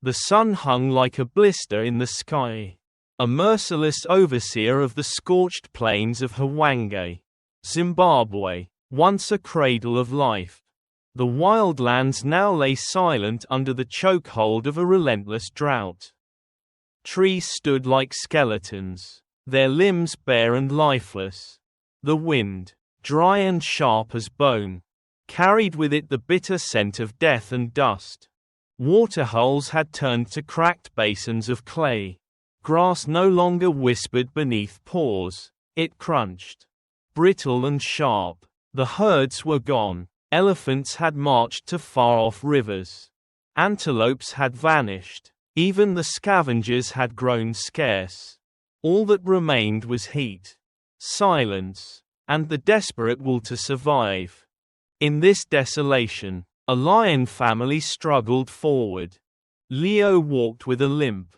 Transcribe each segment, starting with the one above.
The sun hung like a blister in the sky, a merciless overseer of the scorched plains of Hwange, Zimbabwe, once a cradle of life. The wildlands now lay silent under the chokehold of a relentless drought. Trees stood like skeletons, their limbs bare and lifeless. The wind, dry and sharp as bone, carried with it the bitter scent of death and dust. Waterholes had turned to cracked basins of clay. Grass no longer whispered beneath paws, it crunched. Brittle and sharp, the herds were gone. Elephants had marched to far-off rivers. Antelopes had vanished. Even the scavengers had grown scarce. All that remained was heat, silence, and the desperate will to survive. In this desolation, a lion family struggled forward. Leo walked with a limp.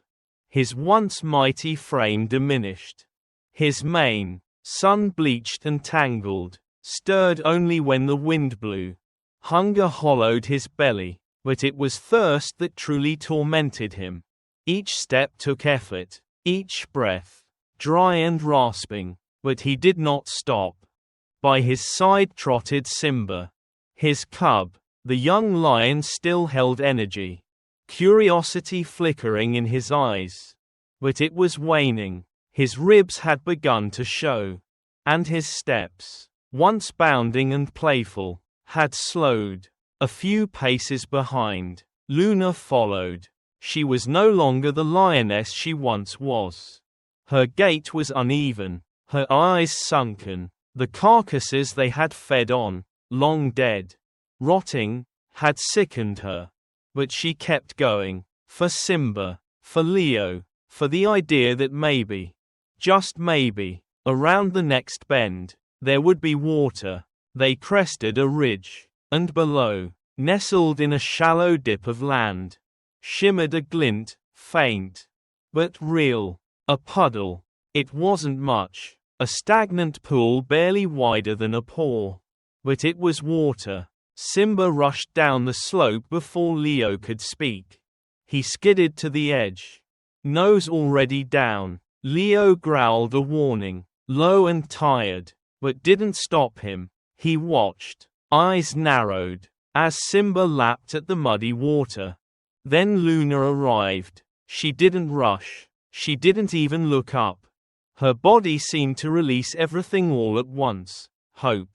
His once mighty frame diminished. His mane, sun-bleached and tangled, stirred only when the wind blew. Hunger hollowed his belly, but it was thirst that truly tormented him. Each step took effort, each breath, dry and rasping, but he did not stop. By his side trotted Simba. His cub, the young lion, still held energy, curiosity flickering in his eyes. But it was waning. His ribs had begun to show. And his steps, once bounding and playful, had slowed. A few paces behind, Luna followed. She was no longer the lioness she once was. Her gait was uneven, her eyes sunken. The carcasses they had fed on, long dead, rotting, had sickened her. But she kept going, for Simba, for Leo, for the idea that maybe, just maybe, around the next bend, there would be water. They crested a ridge, and below, nestled in a shallow dip of land, shimmered a glint, faint, but real, a puddle. It wasn't much, a stagnant pool barely wider than a paw. But it was water. Simba rushed down the slope before Leo could speak. He skidded to the edge, nose already down. Leo growled a warning, low and tired, but didn't stop him. He watched, eyes narrowed, as Simba lapped at the muddy water. Then Luna arrived. She didn't rush. She didn't even look up. Her body seemed to release everything all at once. Hope,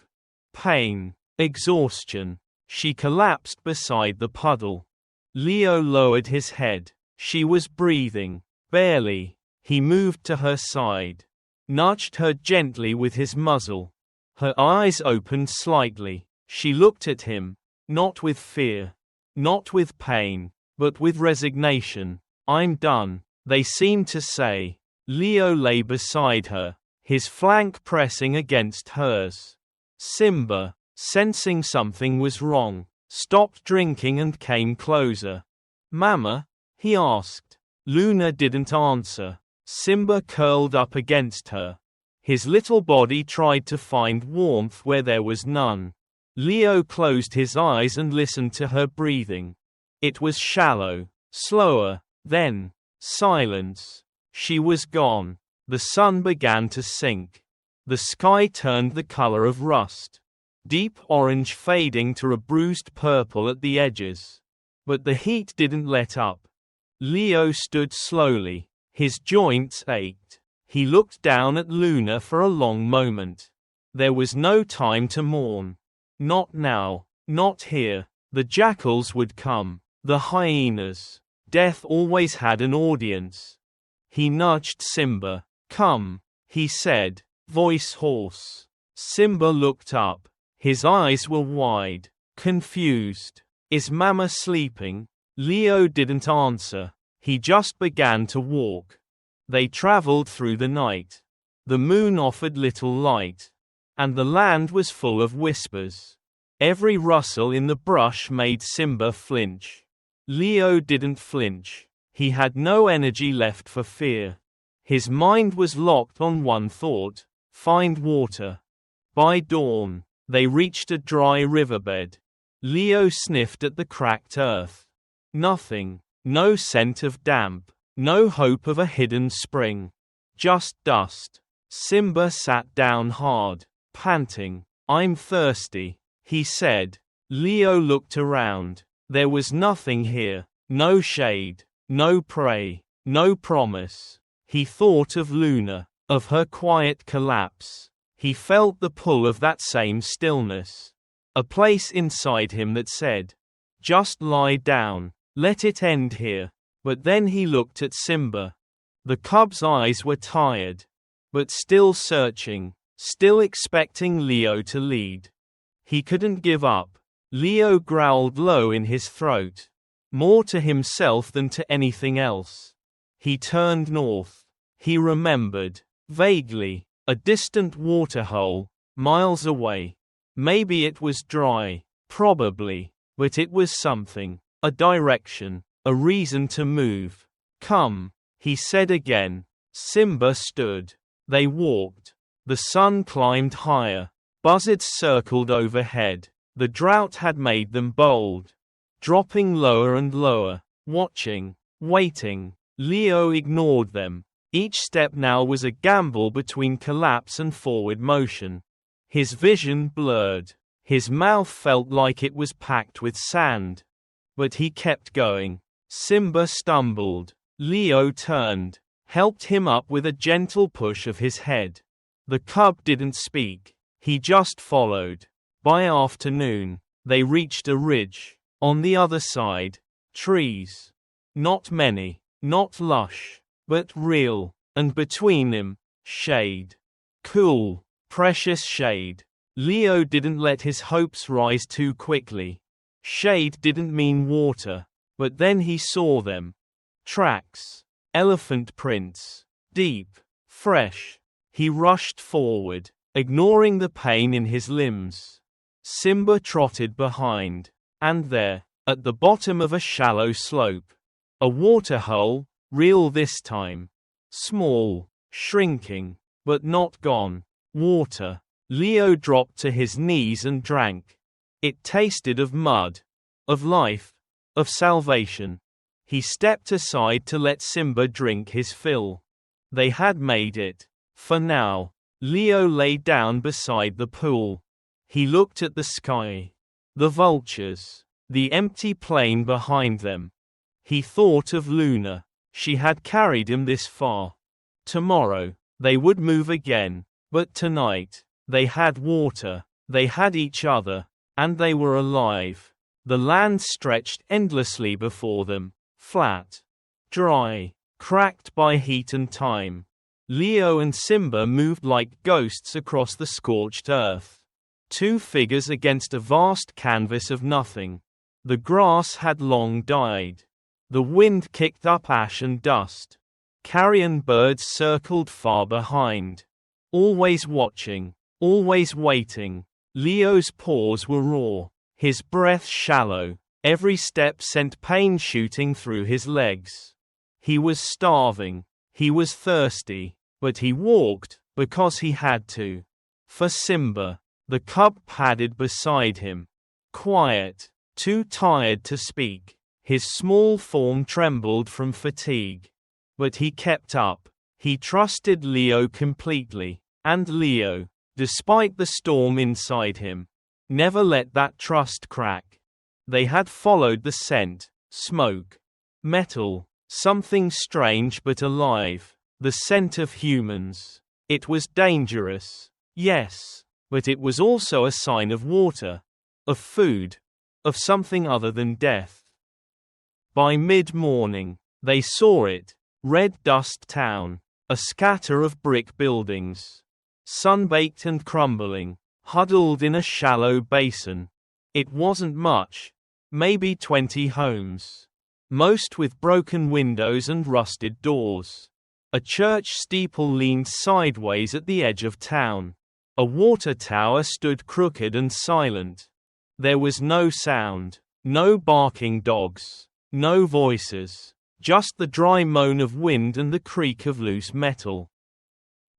pain, exhaustion. She collapsed beside the puddle. Leo lowered his head. She was breathing, barely. He moved to her side, nudged her gently with his muzzle. Her eyes opened slightly. She looked at him, not with fear, not with pain, but with resignation. "I'm done," they seemed to say. Leo lay beside her, his flank pressing against hers. Simba, sensing something was wrong, stopped drinking and came closer. "Mama?" he asked. Luna didn't answer. Simba curled up against her. His little body tried to find warmth where there was none. Leo closed his eyes and listened to her breathing. It was shallow, slower, then silence. She was gone. The sun began to sink. The sky turned the color of rust, deep orange fading to a bruised purple at the edges. But the heat didn't let up. Leo stood slowly. His joints ached. He looked down at Luna for a long moment. There was no time to mourn. Not now. Not here. The jackals would come. The hyenas. Death always had an audience. He nudged Simba. "Come," he said, voice hoarse. Simba looked up. His eyes were wide, confused. "Is Mama sleeping?" Leo didn't answer. He just began to walk. They traveled through the night. The moon offered little light, and the land was full of whispers. Every rustle in the brush made Simba flinch. Leo didn't flinch. He had no energy left for fear. His mind was locked on one thought: find water. By dawn, they reached a dry riverbed. Leo sniffed at the cracked earth. Nothing. No scent of damp. No hope of a hidden spring. Just dust. Simba sat down hard, panting. "I'm thirsty," he said. Leo looked around. There was nothing here. No shade. No prey. No promise. He thought of Luna, of her quiet collapse. He felt the pull of that same stillness. A place inside him that said, "Just lie down. Let it end here." But then he looked at Simba. The cub's eyes were tired, but still searching, still expecting Leo to lead. He couldn't give up. Leo growled low in his throat, more to himself than to anything else. He turned north. He remembered, vaguely, a distant waterhole, miles away. Maybe it was dry, probably, but it was something, a direction, a reason to move. "Come," he said again. Simba stood. They walked. The sun climbed higher. Buzzards circled overhead. The drought had made them bold. Dropping lower and lower, watching, waiting. Leo ignored them. Each step now was a gamble between collapse and forward motion. His vision blurred. His mouth felt like it was packed with sand. But he kept going. Simba stumbled. Leo turned, helped him up with a gentle push of his head. The cub didn't speak. He just followed. By afternoon, they reached a ridge. On the other side, trees. Not many, not lush, but real. And between them, shade. Cool, precious shade. Leo didn't let his hopes rise too quickly. Shade didn't mean water, but then he saw them. Tracks. Elephant prints. Deep. Fresh. He rushed forward, ignoring the pain in his limbs. Simba trotted behind. And there, at the bottom of a shallow slope, a waterhole, real this time. Small, shrinking, but not gone. Water. Leo dropped to his knees and drank. It tasted of mud, of life, of salvation. He stepped aside to let Simba drink his fill. They had made it. For now. Leo lay down beside the pool. He looked at the sky. The vultures. The empty plain behind them. He thought of Luna. She had carried him this far. Tomorrow, they would move again. But tonight, they had water. They had each other. And they were alive. The land stretched endlessly before them. Flat. Dry. Cracked by heat and time. Leo and Simba moved like ghosts across the scorched earth. Two figures against a vast canvas of nothing. The grass had long died. The wind kicked up ash and dust. Carrion birds circled far behind. Always watching. Always waiting. Leo's paws were raw. His breath shallow. Every step sent pain shooting through his legs. He was starving. He was thirsty. But he walked, because he had to. For Simba. The cub padded beside him. Quiet. Too tired to speak. His small form trembled from fatigue. But he kept up. He trusted Leo completely. And Leo, despite the storm inside him, never let that trust crack. They had followed the scent. Smoke. Metal. Something strange but alive. The scent of humans. It was dangerous. Yes. But it was also a sign of water. Of food. Of something other than death. By mid-morning, they saw it. Red dust town. A scatter of brick buildings. Sun-baked and crumbling. Huddled in a shallow basin. It wasn't much. Maybe 20 homes. Most with broken windows and rusted doors. A church steeple leaned sideways at the edge of town. A water tower stood crooked and silent. There was no sound. No barking dogs. No voices. Just the dry moan of wind and the creak of loose metal.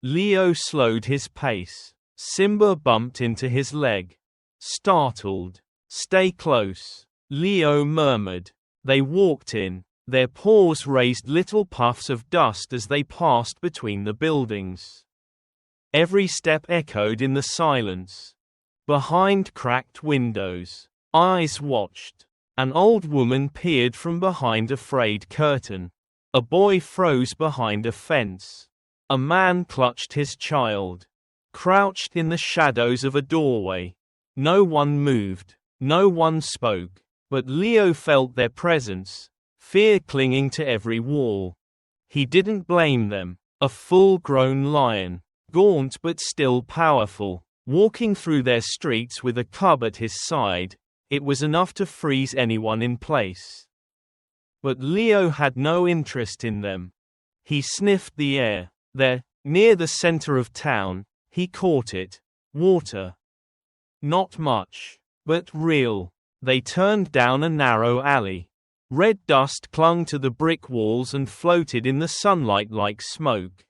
Leo slowed his pace. Simba bumped into his leg. Startled. Stay close. Leo murmured. They walked in. Their paws raised little puffs of dust as they passed between the buildings. Every step echoed in the silence. Behind cracked windows, eyes watched. An old woman peered from behind a frayed curtain. A boy froze behind a fence. A man clutched his child. Crouched in the shadows of a doorway. No one moved. No one spoke. But Leo felt their presence, fear clinging to every wall. He didn't blame them. A full-grown lion, gaunt but still powerful, walking through their streets with a cub at his side, it was enough to freeze anyone in place. But Leo had no interest in them. He sniffed the air. There, near the center of town, he caught it. Water. Not much, but real. They turned down a narrow alley. Red dust clung to the brick walls and floated in the sunlight like smoke.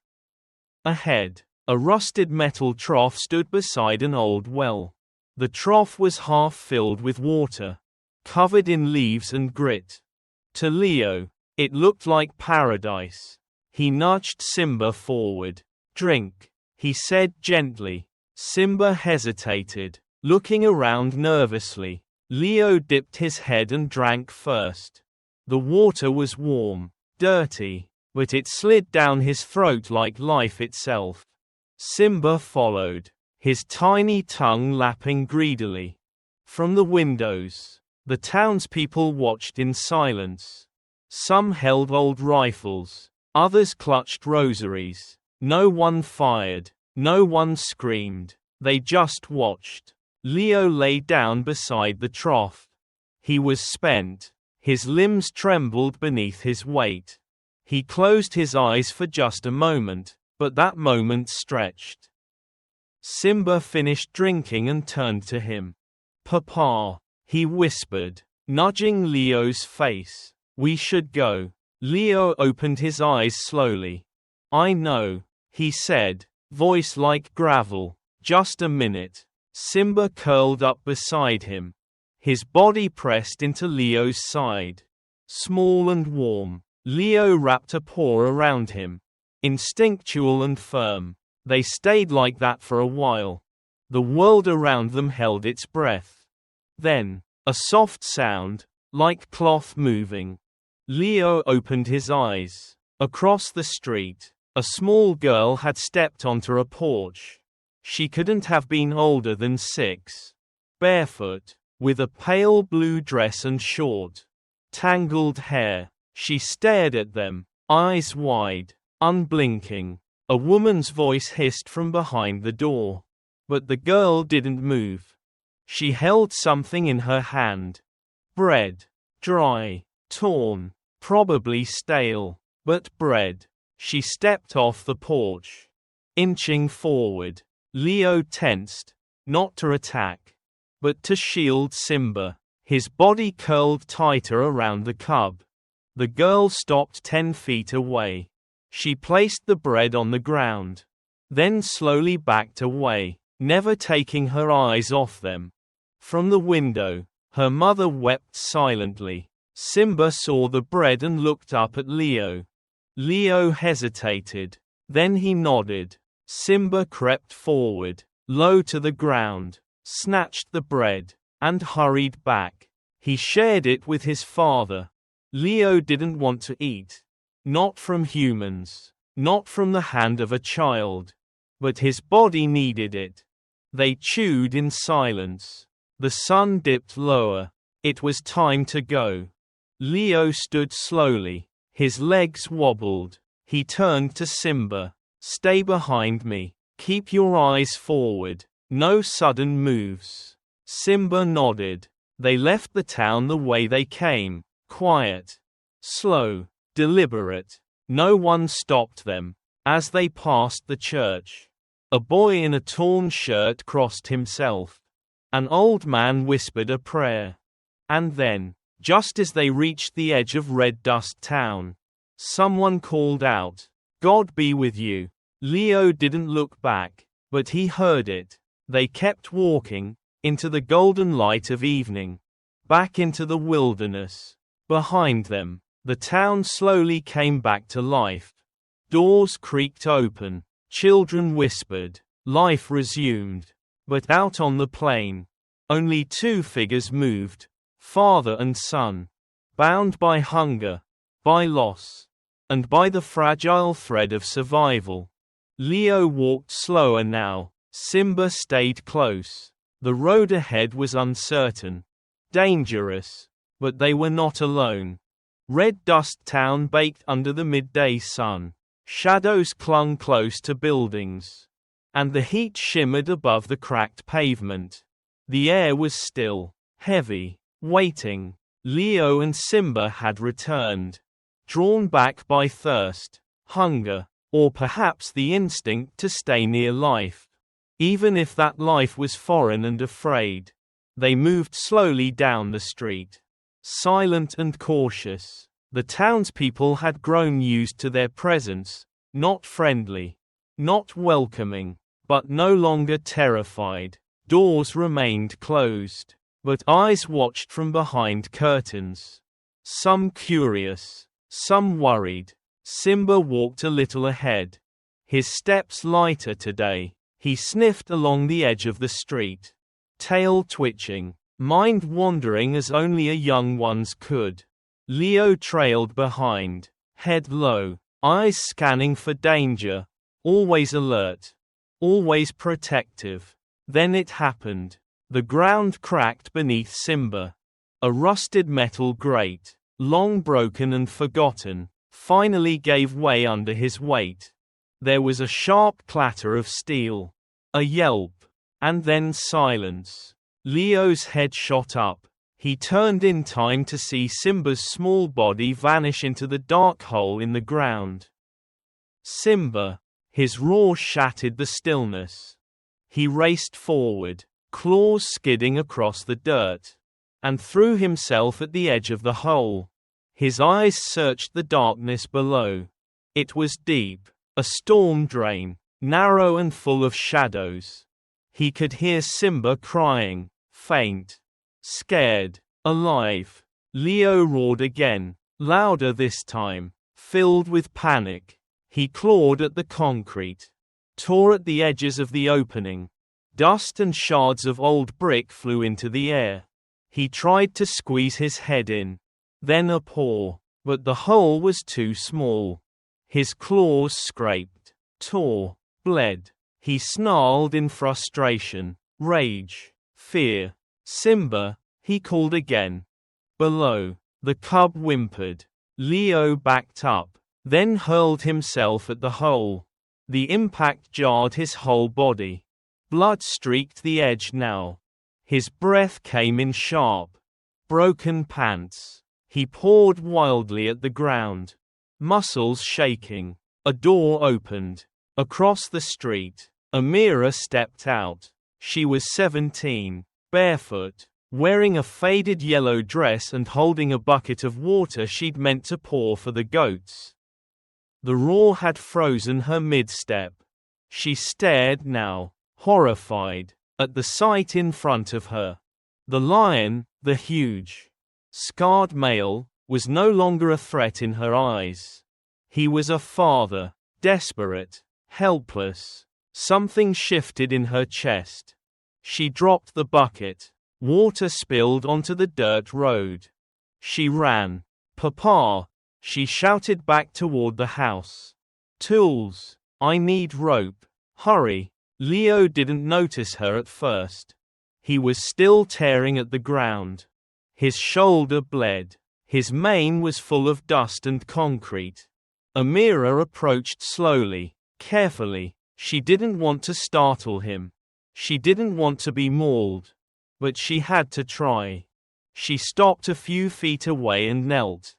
Ahead, a rusted metal trough stood beside an old well. The trough was half filled with water, covered in leaves and grit. To Leo, it looked like paradise. He nudged Simba forward. "Drink," he said gently. Simba hesitated, looking around nervously. Leo dipped his head and drank first. The water was warm, dirty, but it slid down his throat like life itself. Simba followed, his tiny tongue lapping greedily. From the windows, the townspeople watched in silence. Some held old rifles, others clutched rosaries. No one fired, no one screamed, they just watched. Leo lay down beside the trough. He was spent. His limbs trembled beneath his weight. He closed his eyes for just a moment, but that moment stretched. Simba finished drinking and turned to him. "Papa," he whispered, nudging Leo's face. "We should go." Leo opened his eyes slowly. "I know," he said, voice like gravel. "Just a minute." Simba curled up beside him. His body pressed into Leo's side. Small and warm, Leo wrapped a paw around him. Instinctual and firm, they stayed like that for a while. The world around them held its breath. Then, a soft sound, like cloth moving. Leo opened his eyes. Across the street, a small girl had stepped onto a porch. She couldn't have been older than 6. Barefoot, with a pale blue dress and short, tangled hair, she stared at them, eyes wide, unblinking. A woman's voice hissed from behind the door. But the girl didn't move. She held something in her hand. Bread. Dry, torn, probably stale, but bread. She stepped off the porch. Inching forward, Leo tensed, not to attack, but to shield Simba. His body curled tighter around the cub. The girl stopped 10 feet away. She placed the bread on the ground, then slowly backed away, never taking her eyes off them. From the window, her mother wept silently. Simba saw the bread and looked up at Leo. Leo hesitated. Then he nodded. Simba crept forward, low to the ground, snatched the bread, and hurried back. He shared it with his father. Leo didn't want to eat. Not from humans. Not from the hand of a child. But his body needed it. They chewed in silence. The sun dipped lower. It was time to go. Leo stood slowly. His legs wobbled. He turned to Simba. "Stay behind me. Keep your eyes forward. No sudden moves." Simba nodded. They left the town the way they came, quiet, slow, deliberate. No one stopped them. As they passed the church, a boy in a torn shirt crossed himself. An old man whispered a prayer. And then, just as they reached the edge of Red Dust Town, someone called out, "God be with you." Leo didn't look back, but he heard it. They kept walking, into the golden light of evening, back into the wilderness. Behind them, The town slowly came back to life. Doors creaked open. Children whispered. Life resumed. But out on the plain, only two figures moved, father and son, bound by hunger, by loss, and by the fragile thread of survival. Leo walked slower now. Simba stayed close. The road ahead was uncertain, dangerous, but they were not alone. Red dust town baked under the midday sun. Shadows clung close to buildings, and the heat shimmered above the cracked pavement. The air was still, heavy, waiting. Leo and Simba had returned, drawn back by thirst, hunger, or perhaps the instinct to stay near life, even if that life was foreign and afraid. They moved slowly down the street, silent and cautious. The townspeople had grown used to their presence, not friendly, not welcoming, but no longer terrified. Doors remained closed, but eyes watched from behind curtains. Some curious, some worried. Simba walked a little ahead, his steps lighter today. He sniffed along the edge of the street, tail twitching, mind wandering as only a young one's could. Leo trailed behind, head low, eyes scanning for danger, always alert, always protective. Then it happened. The ground cracked beneath Simba. A rusted metal grate, long broken and forgotten, finally gave way under his weight. There was a sharp clatter of steel, a yelp, and then silence. Leo's head shot up. He turned in time to see Simba's small body vanish into the dark hole in the ground. Simba! His roar shattered the stillness. He raced forward, claws skidding across the dirt, and threw himself at the edge of the hole. His eyes searched the darkness below. It was deep, a storm drain, narrow and full of shadows. He could hear Simba crying, faint, scared, alive. Leo roared again, louder this time, filled with panic. He clawed at the concrete, tore at the edges of the opening. Dust and shards of old brick flew into the air. He tried to squeeze his head in, then a paw, but the hole was too small. His claws scraped, tore, bled. He snarled in frustration, rage, fear. Simba, he called again. Below, the cub whimpered. Leo backed up, then hurled himself at the hole. The impact jarred his whole body. Blood streaked the edge now. His breath came in sharp, broken pants. He pawed wildly at the ground, muscles shaking. A door opened. Across the street, Amira stepped out. She was 17, barefoot, wearing a faded yellow dress and holding a bucket of water she'd meant to pour for the goats. The roar had frozen her mid-step. She stared now, horrified, at the sight in front of her. The lion, the huge, scarred male, was no longer a threat in her eyes. He was a father, desperate, helpless. Something shifted in her chest. She dropped the bucket. Water spilled onto the dirt road. She ran. "Papa!" she shouted back toward the house. "Tools. I need rope. Hurry." Leo didn't notice her at first. He was still tearing at the ground. His shoulder bled. His mane was full of dust and concrete. Amira approached slowly, carefully. She didn't want to startle him. She didn't want to be mauled. But she had to try. She stopped a few feet away and knelt.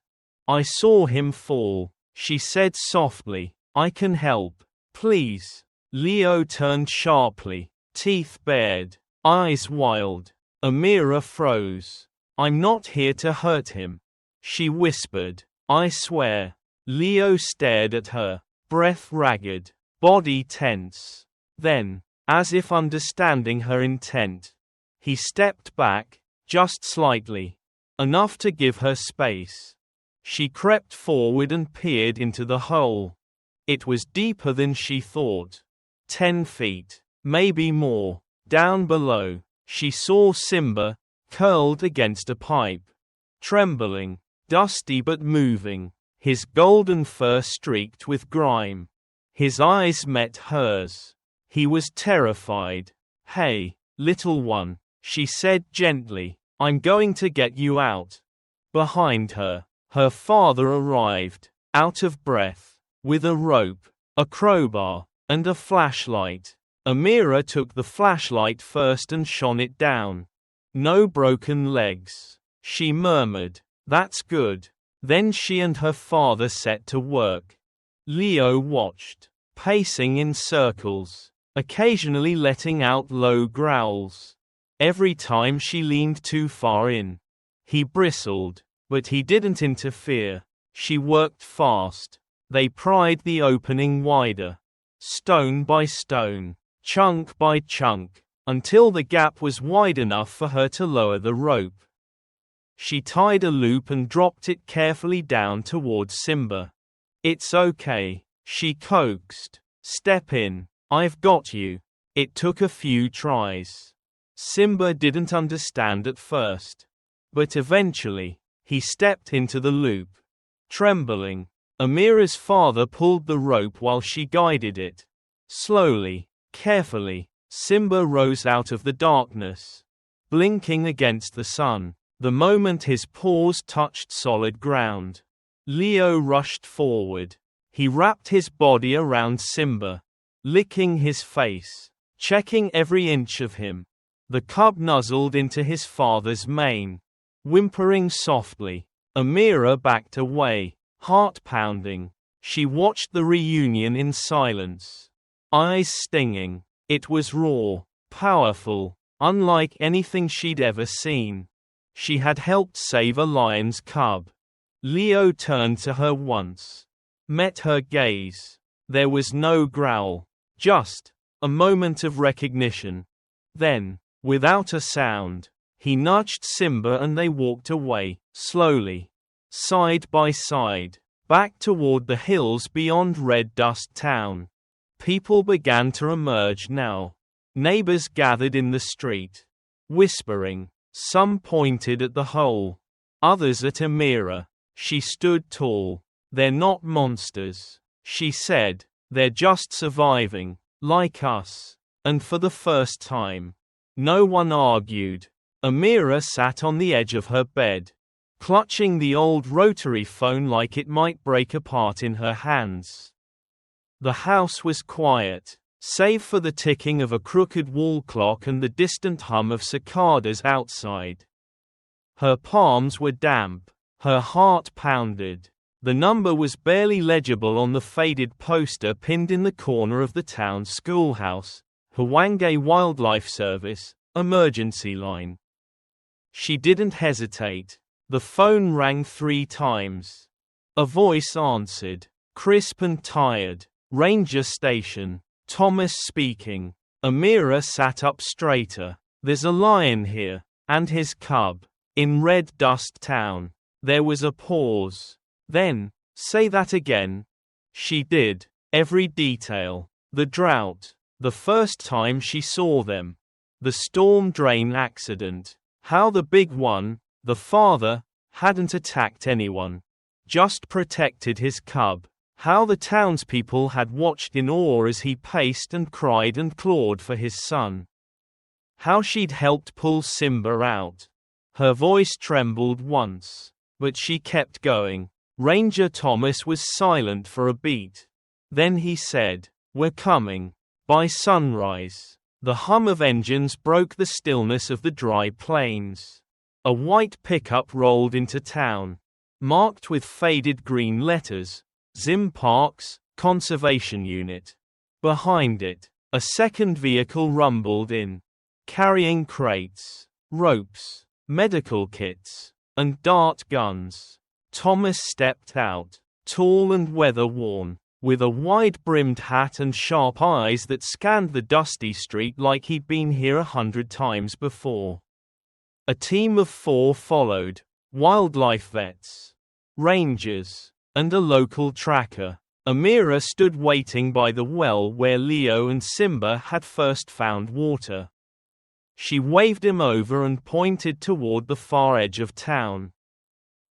"I saw him fall," she said softly. "I can help. Please." Leo turned sharply, teeth bared, eyes wild. Amira froze. "I'm not here to hurt him," she whispered. "I swear." Leo stared at her, breath ragged, body tense. Then, as if understanding her intent, he stepped back, just slightly, enough to give her space. She crept forward and peered into the hole. It was deeper than she thought. 10 feet, maybe more. Down below, she saw Simba, curled against a pipe. Trembling, dusty but moving, his golden fur streaked with grime. His eyes met hers. He was terrified. "Hey, little one," she said gently, "I'm going to get you out." Behind her, her father arrived, out of breath, with a rope, a crowbar, and a flashlight. Amira took the flashlight first and shone it down. "No broken legs," she murmured. "That's good." Then she and her father set to work. Leo watched, pacing in circles, occasionally letting out low growls. Every time she leaned too far in, he bristled, but he didn't interfere. She worked fast. They pried the opening wider, stone by stone, chunk by chunk, until the gap was wide enough for her to lower the rope. She tied a loop and dropped it carefully down towards Simba. "It's okay," she coaxed. "Step in. I've got you." It took a few tries. Simba didn't understand at first. But eventually, he stepped into the loop. Trembling, Amira's father pulled the rope while she guided it. Slowly, carefully, Simba rose out of the darkness, blinking against the sun. The moment his paws touched solid ground, Leo rushed forward. He wrapped his body around Simba, licking his face, checking every inch of him. The cub nuzzled into his father's mane, whimpering softly. Amira backed away, heart pounding. She watched the reunion in silence, eyes stinging. It was raw, powerful, unlike anything she'd ever seen. She had helped save a lion's cub. Leo turned to her once, met her gaze. There was no growl, just a moment of recognition. Then, without a sound, he nudged Simba and they walked away, slowly, side by side, back toward the hills beyond Red Dust Town. People began to emerge now. Neighbors gathered in the street, whispering. Some pointed at the hole, others at Amira. She stood tall. "They're not monsters," she said. "They're just surviving, like us." And for the first time, no one argued. Amira sat on the edge of her bed, clutching the old rotary phone like it might break apart in her hands. The house was quiet, save for the ticking of a crooked wall clock and the distant hum of cicadas outside. Her palms were damp, her heart pounded. The number was barely legible on the faded poster pinned in the corner of the town schoolhouse. Hwange Wildlife Service, emergency line. She didn't hesitate. The phone rang 3 times. A voice answered, crisp and tired. "Ranger Station. Thomas speaking." Amira sat up straighter. "There's a lion here, and his cub, in Red Dust Town." There was a pause. Then, "Say that again." She did. Every detail. The drought. The first time she saw them. The storm drain accident. How the big one, the father, hadn't attacked anyone. Just protected his cub. How the townspeople had watched in awe as he paced and cried and clawed for his son. How she'd helped pull Simba out. Her voice trembled once, but she kept going. Ranger Thomas was silent for a beat. Then he said, "We're coming." By sunrise, the hum of engines broke the stillness of the dry plains. A white pickup rolled into town, marked with faded green letters, Zim Parks, Conservation Unit. Behind it, a second vehicle rumbled in, carrying crates, ropes, medical kits, and dart guns. Thomas stepped out, tall and weather-worn, with a wide-brimmed hat and sharp eyes that scanned the dusty street like he'd been here 100 times before. A team of 4 followed, wildlife vets. rangers, and a local tracker. Amira stood waiting by the well where Leo and Simba had first found water. She waved him over and pointed toward the far edge of town.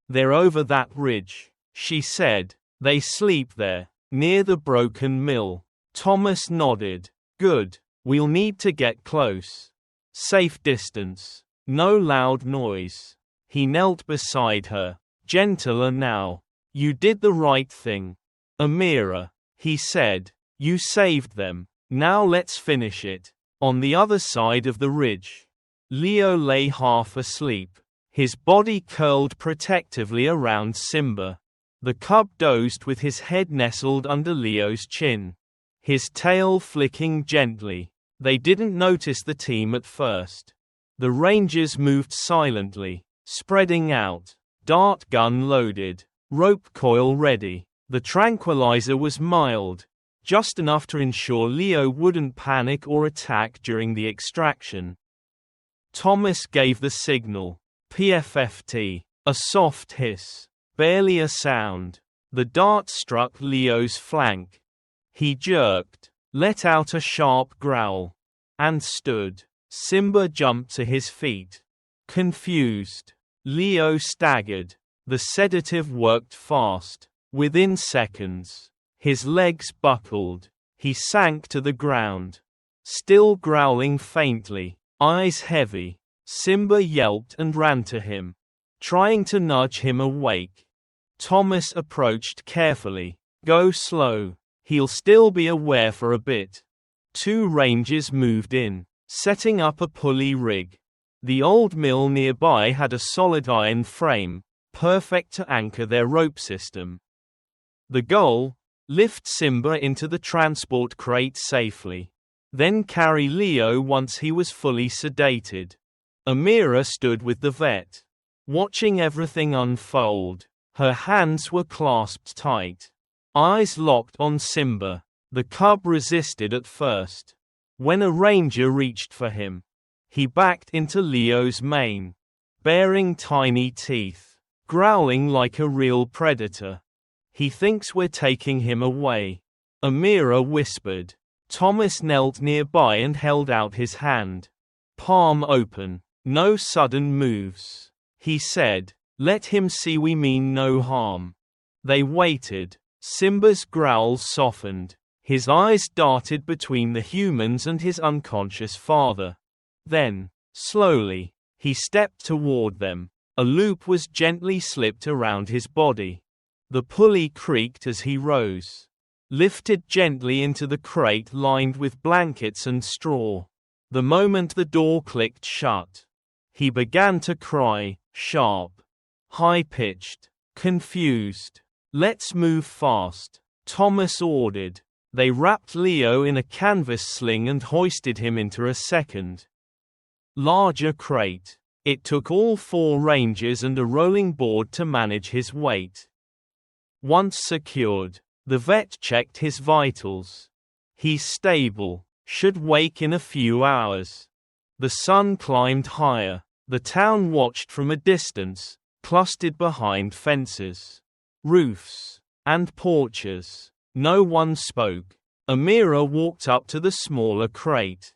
"They're over that ridge," she said. "They sleep there, near the broken mill." Thomas nodded. "Good. We'll need to get close. Safe distance. No loud noise." He knelt beside her. "Gentler now. You did the right thing, Amira," he said. "You saved them. Now let's finish it." On the other side of the ridge, Leo lay half asleep, his body curled protectively around Simba. The cub dozed with his head nestled under Leo's chin, his tail flicking gently. They didn't notice the team at first. The rangers moved silently, spreading out, dart gun loaded, rope coil ready. The tranquilizer was mild, just enough to ensure Leo wouldn't panic or attack during the extraction. Thomas gave the signal. PFFT. A soft hiss. Barely a sound. The dart struck Leo's flank. He jerked, let out a sharp growl, and stood. Simba jumped to his feet. Confused. Leo staggered. The sedative worked fast. Within seconds, his legs buckled. He sank to the ground, still growling faintly, eyes heavy. Simba yelped and ran to him, trying to nudge him awake. Thomas approached carefully. "Go slow. He'll still be aware for a bit." Two rangers moved in, setting up a pulley rig. The old mill nearby had a solid iron frame, perfect to anchor their rope system. The goal: lift Simba into the transport crate safely, then carry Leo once he was fully sedated. Amira stood with the vet, watching everything unfold. Her hands were clasped tight, eyes locked on Simba. The cub resisted at first. When a ranger reached for him, he backed into Leo's mane, baring tiny teeth, growling like a real predator. "He thinks we're taking him away," Amira whispered. Thomas knelt nearby and held out his hand. Palm open. "No sudden moves," he said. "Let him see we mean no harm." They waited. Simba's growls softened. His eyes darted between the humans and his unconscious father. Then, slowly, he stepped toward them. A loop was gently slipped around his body. The pulley creaked as he rose, lifted gently into the crate lined with blankets and straw. The moment the door clicked shut, he began to cry, sharp, high-pitched, confused. "Let's move fast," Thomas ordered. They wrapped Leo in a canvas sling and hoisted him into a second, larger crate. It took all 4 rangers and a rolling board to manage his weight. Once secured, the vet checked his vitals. "He's stable, should wake in a few hours." The sun climbed higher. The town watched from a distance, clustered behind fences, roofs, and porches. No one spoke. Amira walked up to the smaller crate.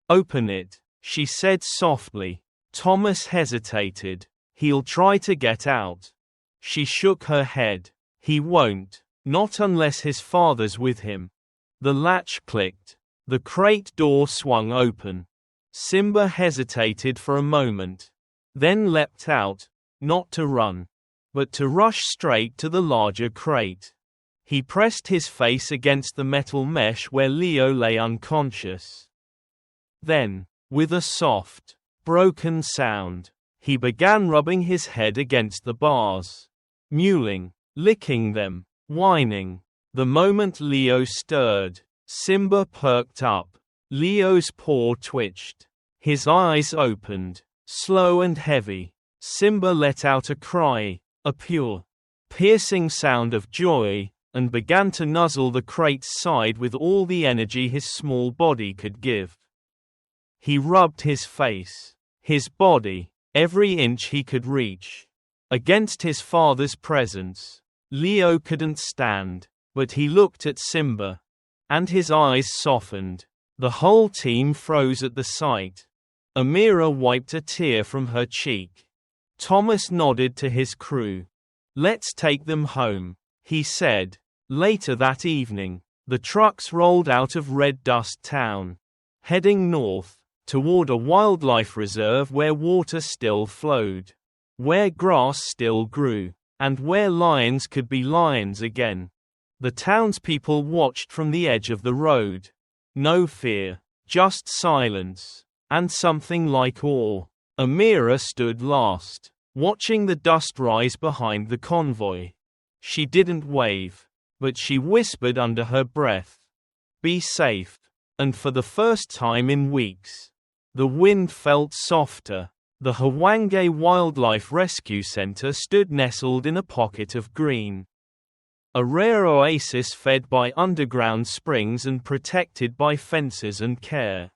"Open it," she said softly. Thomas hesitated. "He'll try to get out." She shook her head. "He won't. Not unless his father's with him." The latch clicked. The crate door swung open. Simba hesitated for a moment, then leapt out, not to run, but to rush straight to the larger crate. He pressed his face against the metal mesh where Leo lay unconscious. Then, with a soft, broken sound, he began rubbing his head against the bars, mewling, licking them, whining. The moment Leo stirred, Simba perked up. Leo's paw twitched. His eyes opened, slow and heavy. Simba let out a cry, a pure, piercing sound of joy, and began to nuzzle the crate's side with all the energy his small body could give. He rubbed his face, his body, every inch he could reach. Against his father's presence, Leo couldn't stand, but he looked at Simba, and his eyes softened. The whole team froze at the sight. Amira wiped a tear from her cheek. Thomas nodded to his crew. "Let's take them home," he said. Later that evening, the trucks rolled out of Red Dust Town, heading north, toward a wildlife reserve where water still flowed, where grass still grew, and where lions could be lions again. The townspeople watched from the edge of the road. No fear, just silence, and something like awe. Amira stood last, watching the dust rise behind the convoy. She didn't wave, but she whispered under her breath, "Be safe." And for the first time in weeks, the wind felt softer. The Hwange Wildlife Rescue Center stood nestled in a pocket of green. A rare oasis fed by underground springs and protected by fences and care.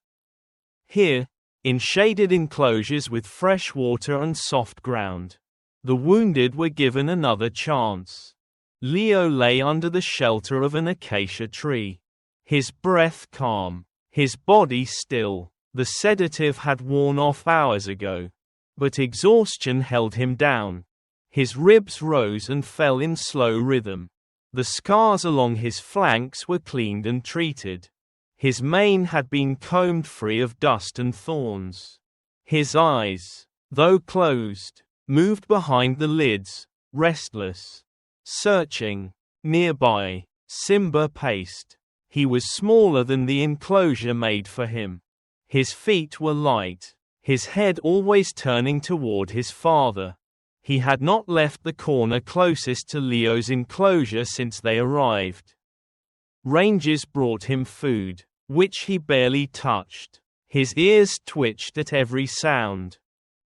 Here, in shaded enclosures with fresh water and soft ground, the wounded were given another chance. Leo lay under the shelter of an acacia tree. His breath calm, his body still. The sedative had worn off hours ago, but exhaustion held him down. His ribs rose and fell in slow rhythm. The scars along his flanks were cleaned and treated. His mane had been combed free of dust and thorns. His eyes, though closed, moved behind the lids, restless, searching. Nearby, Simba paced. He was smaller than the enclosure made for him. His feet were light, his head always turning toward his father. He had not left the corner closest to Leo's enclosure since they arrived. Rangers brought him food, which he barely touched. His ears twitched at every sound.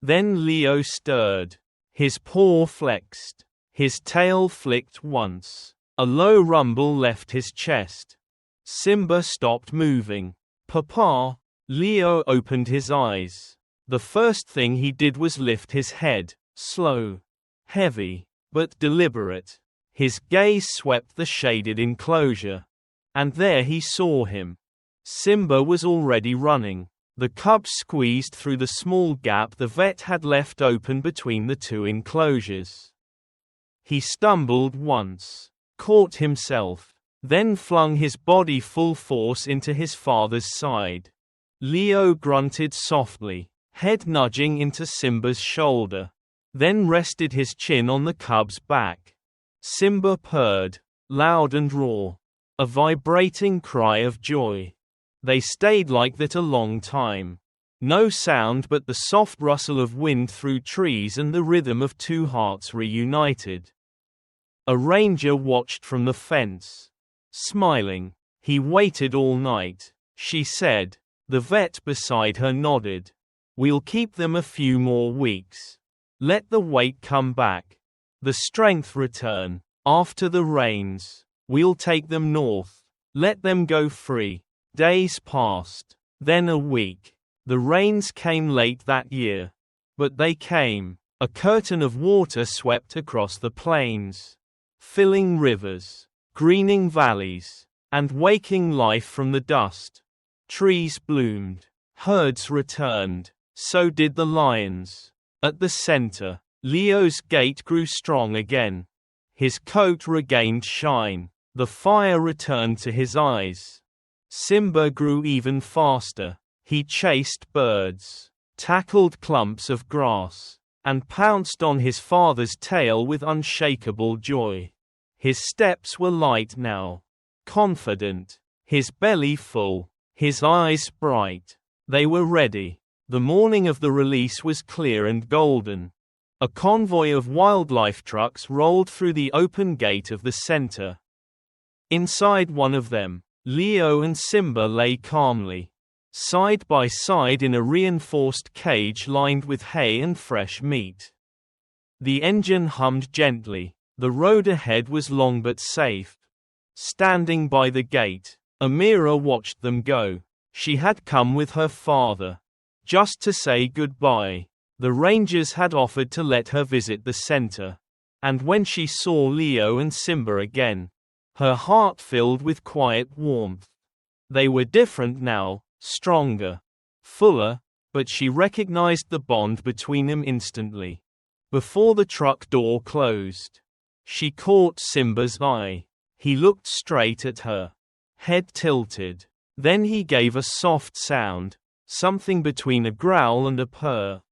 Then Leo stirred. His paw flexed. His tail flicked once. A low rumble left his chest. Simba stopped moving. "Papa." Leo opened his eyes. The first thing he did was lift his head, slow, heavy, but deliberate. His gaze swept the shaded enclosure. And there he saw him. Simba was already running. The cub squeezed through the small gap the vet had left open between the two enclosures. He stumbled once, caught himself, then flung his body full force into his father's side. Leo grunted softly, head nudging into Simba's shoulder, then rested his chin on the cub's back. Simba purred, loud and raw, a vibrating cry of joy. They stayed like that a long time. No sound but the soft rustle of wind through trees and the rhythm of two hearts reunited. A ranger watched from the fence, smiling. "He waited all night," she said. The vet beside her nodded. "We'll keep them a few more weeks. Let the weight come back. The strength return. After the rains, we'll take them north. Let them go free." Days passed, then a week. The rains came late that year. But they came. A curtain of water swept across the plains, filling rivers, greening valleys, and waking life from the dust. Trees bloomed, herds returned, so did the lions. At the center, Leo's gait grew strong again. His coat regained shine, the fire returned to his eyes. Simba grew even faster. He chased birds, tackled clumps of grass, and pounced on his father's tail with unshakable joy. His steps were light now, confident, his belly full. His eyes bright. They were ready. The morning of the release was clear and golden. A convoy of wildlife trucks rolled through the open gate of the center. Inside one of them, Leo and Simba lay calmly, side by side in a reinforced cage lined with hay and fresh meat. The engine hummed gently. The road ahead was long but safe. Standing by the gate, Amira watched them go. She had come with her father, just to say goodbye. The rangers had offered to let her visit the center. And when she saw Leo and Simba again, her heart filled with quiet warmth. They were different now, stronger, fuller, but she recognized the bond between them instantly. Before the truck door closed, she caught Simba's eye. He looked straight at her, head tilted. Then he gave a soft sound, something between a growl and a purr.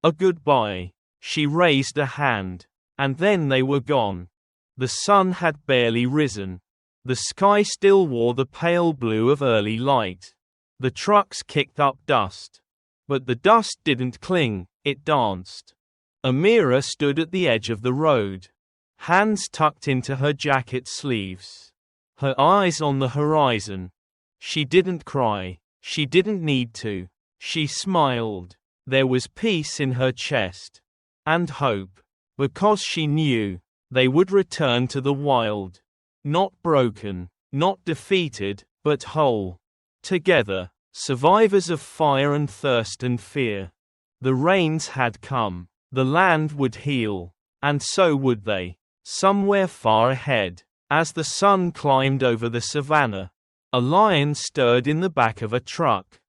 A goodbye. She raised a hand, and then they were gone. The sun had barely risen. The sky still wore the pale blue of early light. The trucks kicked up dust. But the dust didn't cling, it danced. Amira stood at the edge of the road, hands tucked into her jacket sleeves, her eyes on the horizon. She didn't cry. She didn't need to. She smiled. There was peace in her chest. And hope. Because she knew they would return to the wild. Not broken, not defeated, but whole. Together, survivors of fire and thirst and fear. The rains had come. The land would heal. And so would they. Somewhere far ahead, as the sun climbed over the savannah, a lion stirred in the back of a truck.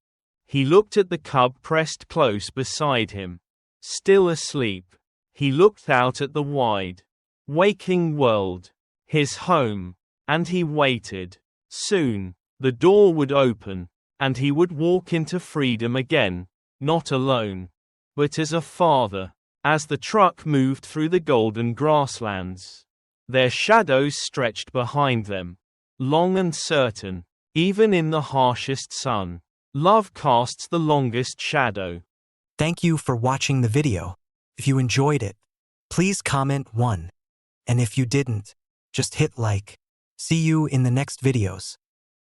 He looked at the cub pressed close beside him, still asleep. He looked out at the wide, waking world, his home, and he waited. Soon, the door would open, and he would walk into freedom again, not alone, but as a father. As the truck moved through the golden grasslands, their shadows stretched behind them, long and certain. Even in the harshest sun, love casts the longest shadow. Thank you for watching the video. If you enjoyed it, please comment 1. And if you didn't, just hit like. See you in the next videos.